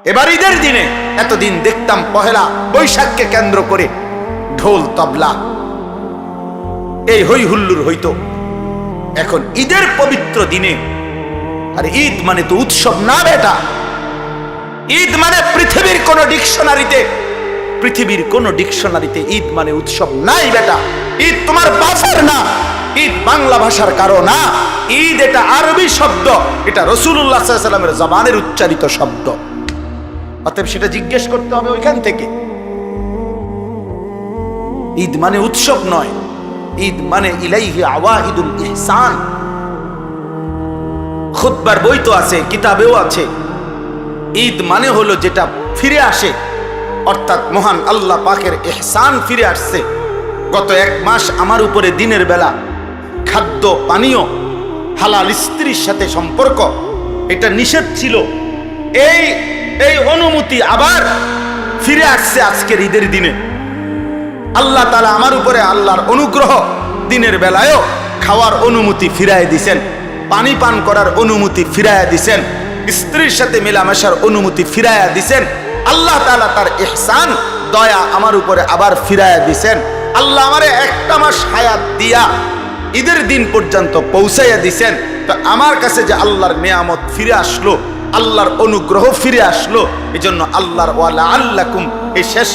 এবার ঈদের দিনে, এতদিন দেখতাম পহেলা বৈশাখকে কেন্দ্র করে ঢোল তবলা এই হই হুল্লুর হইতো, এখন ঈদের পবিত্র দিনে, আর ঈদ মানে তো উৎসব না বেটা। ঈদ মানে পৃথিবীর কোন ডিকশনারিতে ঈদ মানে উৎসব নাই বেটা। ঈদ তোমার বাসার না, ঈদ বাংলা ভাষার কারো না, ঈদ এটা আরবি শব্দ, এটা রাসূলুল্লাহ সাল্লাল্লাহু আলাইহি ওয়াসাল্লামের জবানের উচ্চারিত শব্দ। অতএব সেটা জিজ্ঞেস করতে হবে ওইখান থেকে। ঈদ মানে উৎসব নয়, ঈদ মানে ইলাইহি আওয়াইদুল ইহসান। খুতবার বই তো আছে, কিতাবেও আছে। ঈদ মানে হলো যেটা ফিরে আসে, অর্থাৎ মহান আল্লাহ পাকের ইহসান ফিরে আসছে। গত 1 মাস আমার উপরে দিনের বেলা খাদ্য পানীয়, হালাল স্ত্রীর সাথে সম্পর্ক, এটা নিষেধ ছিল। এই অনুমতি আবার ফিরে আসছে আজকের ঈদের দিনে। আল্লাহ তাআলা আমার উপরে আল্লাহর অনুগ্রহ, দিনের বেলায়ও খাওয়ার অনুমতি ফিরায় দিছেন, পানি পান করার অনুমতি ফিরায়া দিছেন, স্ত্রীর সাথে মেলামেশার অনুমতি ফিরায়া দিছেন। আল্লাহ তাআলা তার ইহসান দয়া আমার উপরে আবার ফিরায়া দিছেন। আল্লাহ আমারে 1টা মাস হায়াত দিয়া ঈদের দিন পর্যন্ত পৌঁছাইয়া দিছেন। তো আমার কাছে যে আল্লাহর নিয়ামত ফিরে আসলো, আল্লাহর অনুগ্রহ ফিরে আসলো, এজন্য আল্লাহর ওয়ালা আল্লাকুম, এই শেষ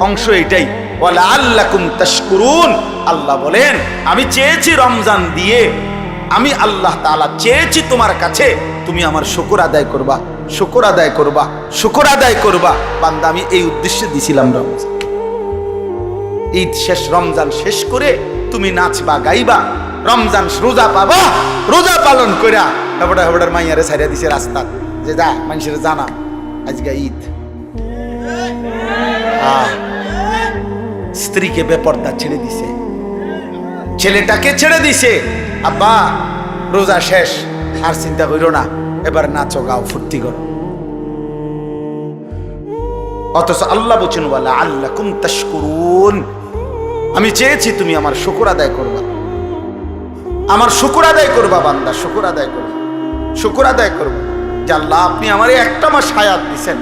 অংশ এটাই, ওয়ালা আল্লাকুম তাশকুরুন। আল্লাহ বলেন আমি চেয়েছি রমজান দিয়ে, আমি আল্লাহ তাআলা চেয়েছি তোমার কাছে তুমি আমার শুকর আদায় করবা, শুকর আদায় করবা, শুকর আদায় করবা। বান্দা আমি এই উদ্দেশ্যে দিছিলাম রমজান। ঈদ শেষ, রমজান শেষ করে তুমি নাচবা গাইবা, রমজান রোজা পাবা, রোজা পালন কইরা হেবড়ার মাইয়ারে ছাইরা দিছে রাস্তা, যে যা মানুষের জানা আজকে ঈদ। স্ত্রীকে বেপর্দা ছেড়ে দিছে, ছেলেটাকে ছেড়ে দিছে, আব্বা রোজা শেষ, আর চিন্তা কইরো না, এবার নাচো গাও ফুর্তি করো। অথচ আল্লাহ বলেন ওয়ালা আল্লাকুম তাশকুরুন, আমি চেয়েছি তুমি আমার শুকর আদায় করবা, আমার শুকর আদায় করবা বান্দা, শুকর আদায় করবা, শুকর আদায় করবা যে আল্লাহ আপনি আমারে 1টা মাস হায়াত দিছেন।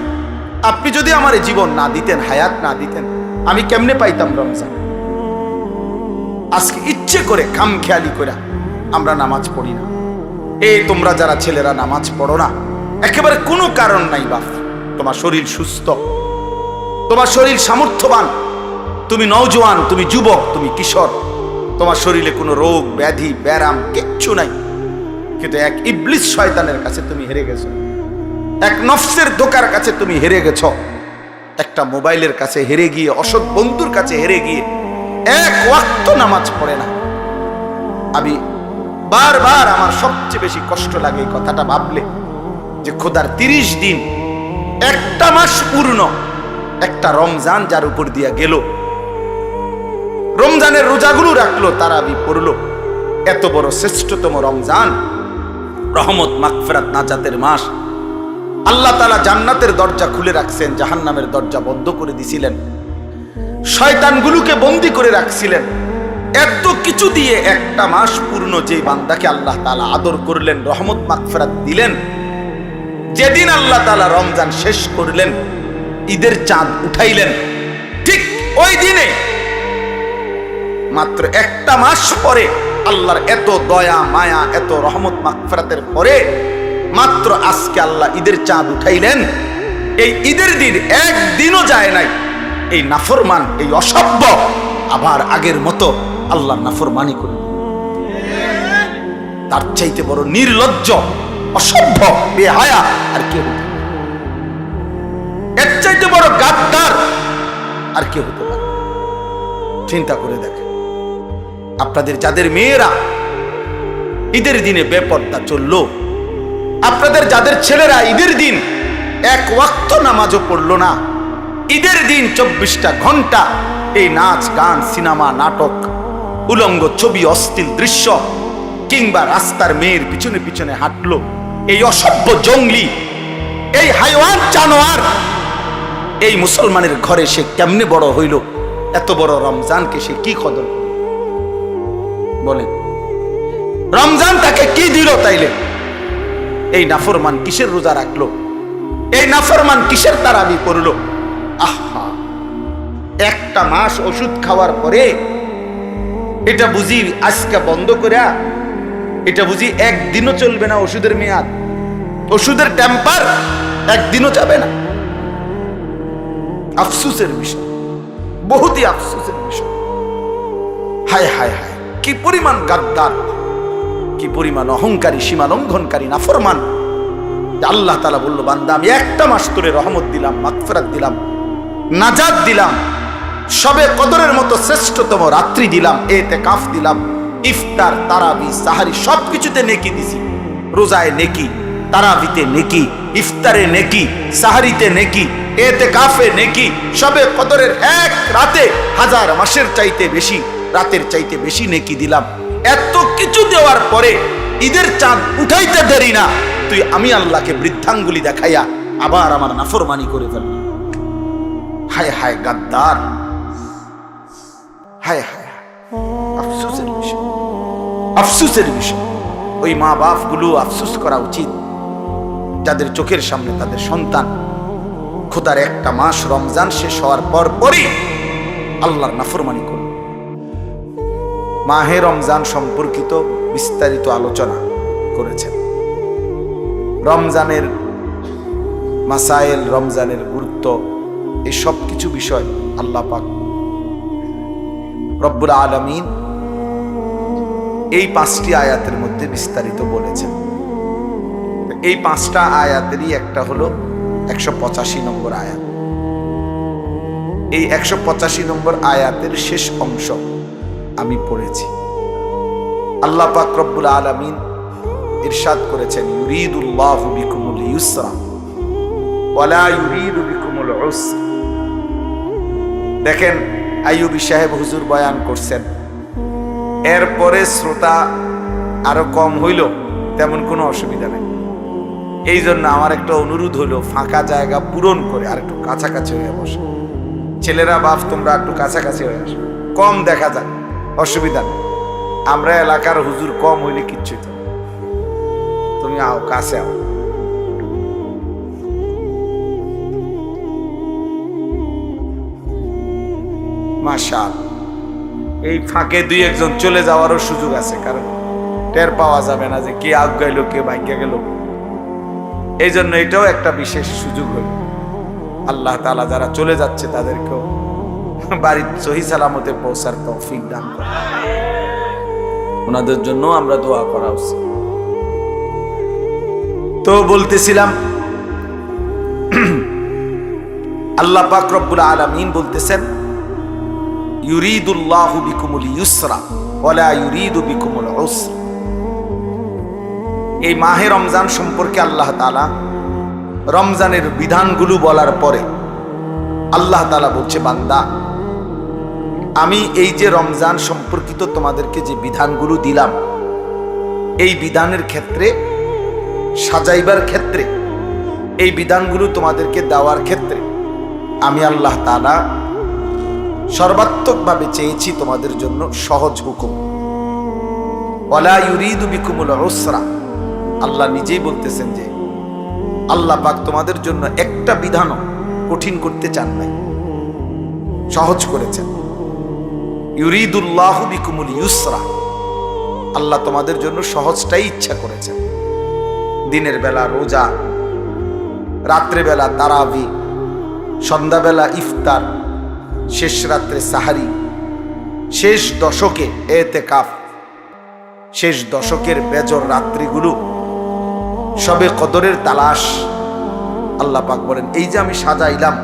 আপনি যদি আমারে জীবন না দিতেন, হায়াত না দিতেন, আমি কেমনে পাইতাম রমজান? আজকে ইচ্ছে করে খামখেয়ালি করে আমরা নামাজ পড়ি না। এই তোমরা যারা ছেলেরা নামাজ পড়ো না, একেবারে কোনো কারণ নাই বাপ। তোমার শরীর সুস্থ, তোমার শরীর সামর্থ্যবান, তুমি নওজোয়ান, তুমি যুবক, তুমি কিশোর, তোমার শরীরে কোনো রোগ ব্যাধি ব্যারাম কিচ্ছু নাই, কিন্তু এক ইবলিস শয়তানের কাছে তুমি হেরে গেছো, এক নফসের ধোঁকার কাছে তুমি হেরে গেছো, একটা মোবাইলের কাছে হেরে গিয়ে, অসৎ বন্ধুর কাছে হেরে গিয়ে 1 ওয়াক্ত নামাজ পড়ে না। আমি বারবার, আমার সবচেয়ে বেশি কষ্ট লাগে এই কথাটা ভাবলে, যে খোদার 30 দিন, 1টা মাস পূর্ণ, একটা রমজান যার উপর দিয়া গেল, রমজানের রোজাগুলো রাখলো, তারাবি পড়লো, এত বড় শ্রেষ্ঠতম রমজান, রহমত মাগফিরাত নাজাতের মাস, আল্লাহ তাআলা জান্নাতের দরজা খুলে রাখছেন, জাহান্নামের দরজা বন্ধ করে দিছিলেন, শয়তানগুলোকে বন্দী করে রাখছিলেন। এত কিছু দিয়ে 1টা মাস পূর্ণ যে বান্দাকে আল্লাহ তাআলা আদর করলেন, রহমত মাগফিরাত দিলেন, যেদিন আল্লাহ তাআলা রমজান শেষ করলেন, ঈদের চাঁদ উঠাইলেন, ঠিক ওই দিনে মাত্র 1টা মাস পরে আল্লাহর এত দয়া মায়া, এত রহমত মাগফিরাতের পরে মাত্র আজকে আল্লাহ ঈদের চাঁদ উঠাইলেন। এই ঈদের দিন একদিনও যায় নাই এই নাফরমান, এই অসভ্য আবার আগের মতো আল্লাহর নাফরমানি করে। তার চাইতে বড় নির্লজ্জ, অসভ্য, বেহায়া আর কে হতে পারে? এর চাইতে বড় গাদ্দার আর কে হতে পারে? চিন্তা করে দেখে। আপনাদের যাদের মেয়েরা ঈদের দিনে বেপর্দা চললো, আপনাদের যাদের ছেলেরা ঈদের দিন 1 ওয়াক্ত নামাজও পড়লো না, ঈদের দিন 24টা ঘন্টা এই নাচ গান, সিনেমা, নাটক, উলঙ্গ ছবি, অশ্লীল দৃশ্য, কিংবা রাস্তার মেয়ের পিছনে পিছনে হাঁটলো, এই অসভ্য জঙ্গলি, এই হাইওয়ান জানোয়ার, এই মুসলমানের ঘরে সে কেমনে বড় হইল? এত বড় রমজানকে সে কি কদর বলেন? রমজান তাকে কি দিল তাইলে? এই নাফরমান কিসের রোজা রাখলো? এই নাফরমান কিসের তারাবি পড়লো? আহা, একটা মাস ওষুধ খাওয়ার পরে এটা বুঝি আজকে বন্ধ করে, এটা বুঝি একদিনও চলবে না ওষুধের মেয়াদ, ওষুধের টেম্পার একদিনও যাবে না। আফসোসের বিষয়, বহুতই আফসোসের বিষয়। হায় হায় হায়, কি পরিমাণ গাদ্দার, কি পরিমাণ অহংকারী, সীমা লঙ্ঘনকারী নাফরমান। আল্লাহ তাআলা বলল, বান্দা আমি একটা মাস তোরে রহমত দিলাম, মাগফিরাত দিলাম, নাজাত দিলাম, সবে কদরের মতো শ্রেষ্ঠতম রাত্রি দিলাম, ইতিকাফ দিলাম, ইফতার, তারাবি, সাহারি সবকিছুতে নেকি দিছি। রোজায় নেকি, তারাবিতে নেকি, ইফতারে নেকি, সাহারিতে নেকি, ইতিকাফে নেকি, সবে কদরের এক রাতে 1000 মাসের চাইতে বেশি, রাতের চাইতে বেশি নেকি দিলাম। এত কিছু দেওয়ার পরে ঈদের চাঁদ উঠাইতে দেরি না, তুই আমি আল্লাহকে বৃদ্ধাঙ্গুলি দেখাইয়া আবার আমার নাফরমানি করে ফেললি। হায় হায় গাদ্দার, হায় হায়, আফসোসের বিষয়, আফসোসের বিষয়। ওই মা বাপ গুলো আফসোস করা উচিত, যাদের চোখের সামনে তাদের সন্তান খোদার একটা মাস রমজান শেষ হওয়ার পরই আল্লাহর নাফরমানি করল। মাহে রমজান সম্পর্কিত বিস্তারিত আলোচনা করেছেন। রমজানের মাসাইল, রমজানের গুরুত্ব, এই সব কিছু বিষয় আল্লাহ পাক রব্বুল আলামিন এই 5টি আয়াতের মধ্যে বিস্তারিত বলেছেন। এই 5টা আয়াতেরই একটা হলো 185 নম্বর আয়াত। এই 185 নম্বর আয়াতের শেষ অংশ আমি পড়েছি। আল্লাহ পাক রব্বুল আলামিন ইরশাদ করেছেন, ইউরিদুল্লাহু বিকুমুল ইউসরা ওয়ালা ইউরিদু বিকুমুল উসরা। দেখেন, আইয়ুবী সাহেব হুজুর বয়ান করছেন, এরপরে শ্রোতা আরো কম হইল, তেমন কোনো অসুবিধা নেই। এই জন্য আমার একটা অনুরোধ হলো, ফাঁকা জায়গা পূরণ করে আর একটু কাছাকাছি হয়ে বসে। ছেলেরা বাপ, তোমরা একটু কাছাকাছি হয়ে আসো, কম দেখা যায়, অসুবিধা নেই। আমরা এলাকার হুজুর কম হইলে কিচ্ছুই তো, তুমি আও, কাছে আও। মাশাআল্লাহ, এই ফাঁকে 2-1 চলে যাওয়ারও সুযোগ আছে, কারণ টের পাওয়া যাবে না যে কে আগাইলো কে ভাগ্যে গেল। এই জন্য এটাও একটা বিশেষ সুযোগ হল। আল্লাহ তাআলা যারা চলে যাচ্ছে তাদেরকেও বাড়ির সহি সালামতে পৌঁছার তৌফিক দান করেন। ওনাদের জন্য আমরা দোয়া করা উচিত। তো বলতেছিলাম, আল্লাহ পাক রব্বুল আলামিন বলতেছেন, ইউরিদুল্লাহু বিকুমুল ইউসরা ওয়ালা ইউরিদু বিকুমুল উসরা। এই মাহে রমজান সম্পর্কে আল্লাহ তাআলা রমজানের বিধানগুলো বলার পরে আল্লাহ তাআলা বলছে, বান্দা আমি এই যে রমজান সম্পর্কিত তোমাদেরকে যে বিধানগুলো দিলাম, এই বিধানের ক্ষেত্রে, সাজাইবার ক্ষেত্রে, এই বিধানগুলো তোমাদেরকে দেওয়ার ক্ষেত্রে আমি আল্লাহ তাআলা সর্বাত্মকভাবে চেয়েছি তোমাদের জন্য সহজ হুকুম। ওয়ালা ইউরিদু বিকুমুল উসরা। আল্লাহ নিজেই বলতেছেন যে আল্লাহ পাক তোমাদের জন্য একটা বিধানও কঠিন করতে চান নাই, সহজ করেছেন। ইউরিদুল্লাহু বিকুমুল ইউসরা। আল্লাহ তোমাদের জন্য সহজটাই ইচ্ছা করেছেন। দিনের বেলা রোজা, রাত্রেবেলা তারাবি, সন্ধ্যাবেলা ইফতার, শেষ রাত্রে সাহারি, শেষ দশকে ইতিকাফ, শেষ দশকের বেজর রাত্রিগুলো, সবে কদরের তালাশ। আল্লাহ পাক বলেন, এই যে আমি সাজাইলাম,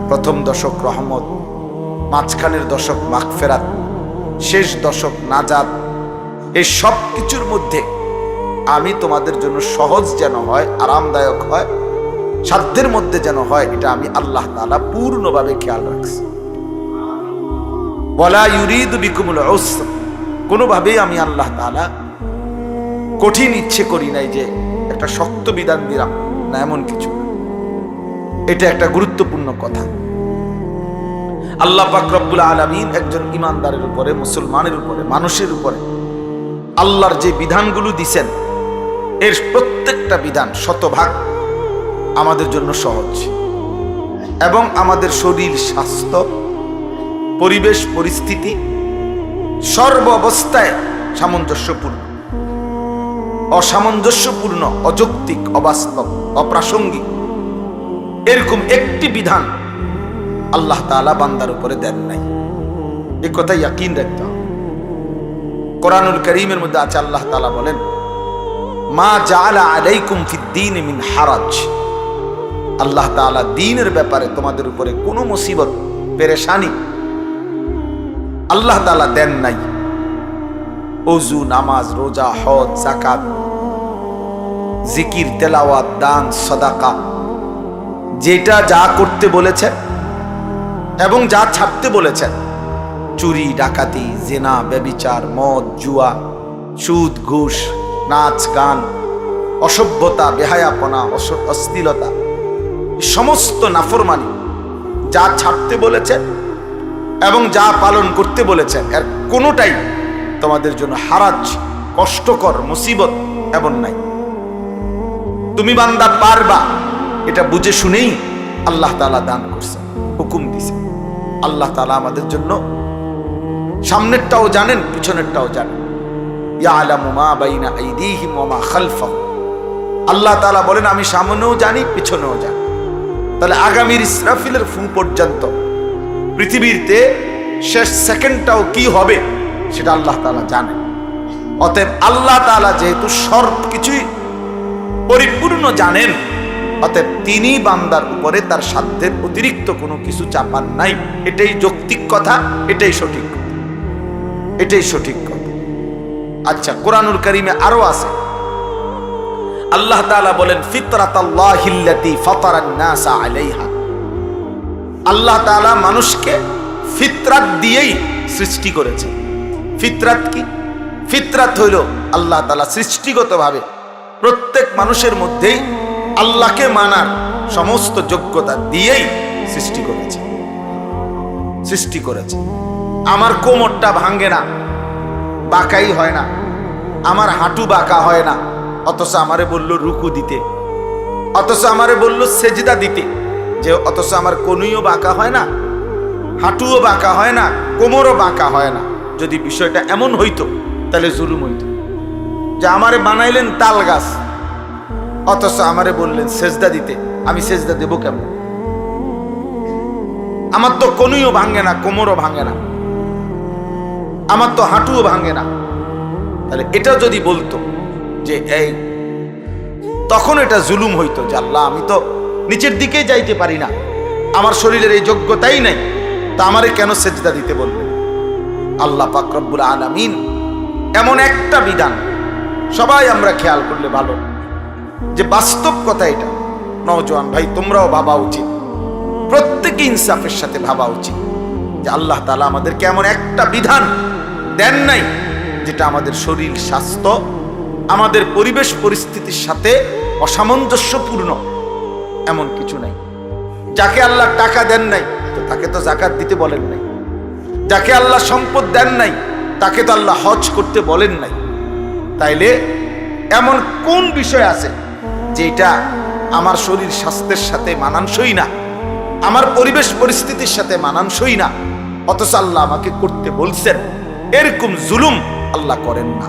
প্রথম দশক রহমত, মাঝখানের দশক মাগফিরাত, শেষ দশক নাজাত, এই সব কিছুর মধ্যে আমি তোমাদের জন্য সহজ যেন হয়, আরামদায়ক হয়, সাধ্যের মধ্যে যেন হয়, এটা আমি আল্লাহ তাআলা পূর্ণভাবে খেয়াল রাখছি। ওয়ালা ইউরিদু বিকুমুল উসর। কোনোভাবেই আমি আল্লাহ তাআলা কঠিন ইচ্ছে করি নাই যে একটা শক্ত বিধান দিলাম, না, এমন কিছু। এটা একটা গুরুত্বপূর্ণ কথা। আল্লাহ পাক রব্বুল আলামিন একজন ইমানদারের উপরে, মুসলমানের উপরে, মানুষের উপরে আল্লাহর যে বিধানগুলো দিছেন, এর প্রত্যেকটা বিধান শতভাগ আমাদের জন্য সহজ এবং আমাদের শরীর স্বাস্থ্য পরিবেশ পরিস্থিতি সর্ব অবস্থায় সামঞ্জস্যপূর্ণ। অসামঞ্জস্যপূর্ণ, অযৌক্তিক, অবাস্তব, অপ্রাসঙ্গিক এরকম একটি বিধান আল্লাহ তাআলা বান্দার উপরে দেন নাই। এই কথা ইয়াকিন রাখতে হবে। কোরআনুল কারীমের মধ্যে আছে আল্লাহ তাআলা বলেন, মা জাআলা আলাইকুম ফিদ্দীন মিন হারাজ। আল্লাহ তাআলা দ্বীনের ব্যাপারে তোমাদের উপরে কোনো মুসিবত পেরেশানি আল্লাহ তাআলা দেন নাই। ওযু, নামাজ, রোজা, হজ, যাকাত, জিকির, তেলাওয়াত, দান, সাদাকা, যেটা যা করতে বলেছেন এবং যা ছাড়তে বলেছেন, চুরি, ডাকাতি, জিনা, ব্যভিচার, মদ, জুয়া, সুদ, ঘুষ, নাচ, গান, অসভ্যতা, বেহায়াপনা, অশ্লীলতা, সমস্ত নাফরমানি যা ছাড়তে বলেছেন এবং যা পালন করতে বলেছেন, এর কোনোটাই তোমাদের জন্য হারাজ, কষ্টকর, মুসিবত এমন নাই। তুমি বান্দা পারবা, এটা বুঝে শুনেই আল্লাহ তাআলা দান করছেন, হুকুম দিয়েছেন। আল্লাহ তাআলা আমাদের জন্য সামনেরটাও জানেন, পিছনেরটাও জানেন। ইয়ালামু মা বাইনা আইদিহিম ওয়া মা খালফাহুম। আল্লাহ তাআলা বলেন, আমি সামনেও জানি, পিছনেও জানি। তাহলে আগামীর ইসরাফিলের ফু পর্যন্ত পৃথিবীতে শেষ সেকেন্ডটাও কি হবে সেটা আল্লাহ তাআলা জানেন। অতএব আল্লাহ তাআলা যেহেতু সব কিছুই পরিপূর্ণ জানেন, অতএব তিনি বান্দার উপরে তার সাধ্যের অতিরিক্ত কোনো কিছু চাপান নাই। এটাই যৌক্তিক কথা, এটাই সঠিক কথা, এটাই সঠিক কথা। আচ্ছা, কোরআনুল কারীমে আরো আছে, আল্লাহ তাআলা বলেন, ফিতরাতাল্লাহিল্লাতী ফাতারান নাসা আলাইহা। আল্লাহ তাআলা মানুষকে ফিতরাত দিয়েই সৃষ্টি করেছে। ফিতরাত কি? ফিতরাত হইল আল্লাহ তাআলা সৃষ্টিগতভাবে প্রত্যেক মানুষের মধ্যেই আল্লাহকে মানার সমস্ত যোগ্যতা দিয়েই সৃষ্টি করেছে। সৃষ্টি করেছে। আমার কোমরটা ভাঙে না, বাঁকাই হয় না, আমার হাঁটু বাঁকা হয় না, অথচ আমারে বলল রুকু দিতে, অথচ আমারে বলল সেজদা দিতে, যে অথচ আমার কনুইও বাঁকা হয় না, হাঁটুও বাঁকা হয় না, কোমরও বাঁকা হয় না। যদি বিষয়টা এমন হইতো তাহলে জুলুম হইতো, যে আমারে বানাইলেন তাল গাছ, অথচ আমারে বললেন সেজদা দিতে, আমি সেজদা দেব কেমন? আমার তো কনুইও ভাঙে না, কোমরও ভাঙে না, আমার তো হাঁটুও ভাঙে না। তাহলে এটা যদি বলতো যে এই, তখন এটা জুলুম হইতো, যে আল্লাহ আমি তো নিচের দিকে যাইতে পারি না, আমার শরীরের এই যোগ্যতাই নাই, তা আমারে কেন সেজদা দিতে বলবেন? আল্লাহ পাক রব্বুল আলামিন এমন একটা বিধান, সবাই আমরা খেয়াল করলে ভালো, যে বাস্তব কথা এটা। নওজোয়ান ভাই, তোমরাও ভাবা উচিত, প্রত্যেকে ইনসাফের সাথে ভাবা উচিত, যে আল্লাহ তাআলা আমাদেরকে এমন একটা বিধান দেন নাই যেটা আমাদের শরীর স্বাস্থ্য, আমাদের পরিবেশ পরিস্থিতির সাথে অসামঞ্জস্যপূর্ণ, এমন কিছু নাই। যাকে আল্লাহ টাকা দেন নাই, তো তাকে তো যাকাত দিতে বলেন নাই। যাকে আল্লাহ সম্পদ দেন নাই, তাকে তো আল্লাহ হজ করতে বলেন নাই। তাইলে এমন কোন বিষয় আছে যেটা আমার শরীর স্বাস্থ্যের সাথে মানানসই না, আমার পরিবেশ পরিস্থিতির সাথে মানানসই না, অথচ আল্লাহ আমাকে করতে বলছেন? এরকম জুলুম আল্লাহ করেন না।